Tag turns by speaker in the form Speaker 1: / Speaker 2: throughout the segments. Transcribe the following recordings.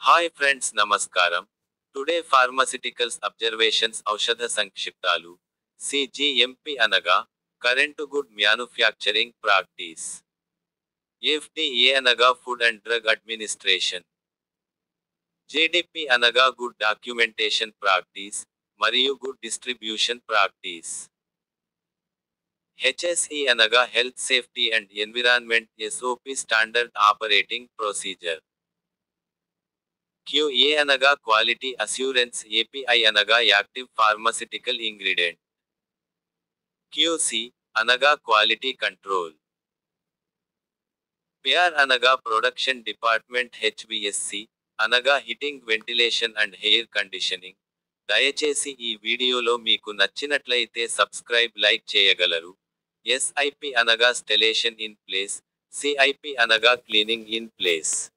Speaker 1: Hi friends నమస్కారం. Today pharmaceuticals observations ఔషధ సంక్షిప్తాలు. CGMP అనగా current good manufacturing practice. FDA అనగా ఫుడ్ అండ్ డ్రగ్ అడ్మినిస్ట్రేషన్. జేడిపి అనగా గుడ్ డాక్యుమెంటేషన్ ప్రాక్టీస్ మరియు గుడ్ డిస్ట్రిబ్యూషన్ ప్రాక్టీస్. హెచ్ఎస్ఈ అనగా health safety and environment SOP standard operating procedure. QA అనగా quality assurance API అనగా active pharmaceutical ingredient. QC అనగా quality control. PR అనగా production department. హెచ్విఎస్సి అనగా heating ventilation and air conditioning. దయచేసి ఈ వీడియోలో మీకు నచ్చినట్లయితే సబ్స్క్రైబ్ లైక్ చేయగలరు. ఎస్ఐపి అనగా స్టెలేషన్ ఇన్ ప్లేస్. సిఐపి అనగా క్లీనింగ్ ఇన్ ప్లేస్.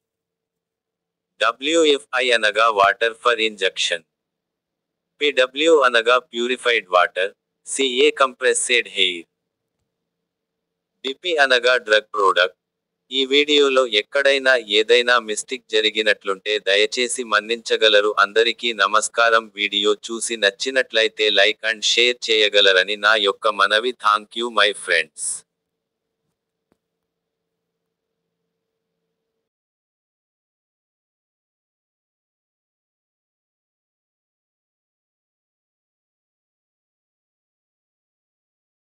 Speaker 1: డబ్ల్యూఎఫ్ఐ అనగా వాటర్ ఫర్ ఇంజెక్షన్. పిడబ్ల్యూ అనగా purified water. CA compressed air. DP అనగా డ్రగ్ ప్రోడక్ట్. ఈ వీడియోలో ఎక్కడైనా ఏదైనా మిస్టేక్ జరిగినట్లుంటే దయచేసి మన్నించగలరు. అందరికీ నమస్కారం. వీడియో చూసి నచ్చినట్లయితే లైక్ అండ్ షేర్ చేయగలరని నా యొక్క మనవి. Thank you my friends.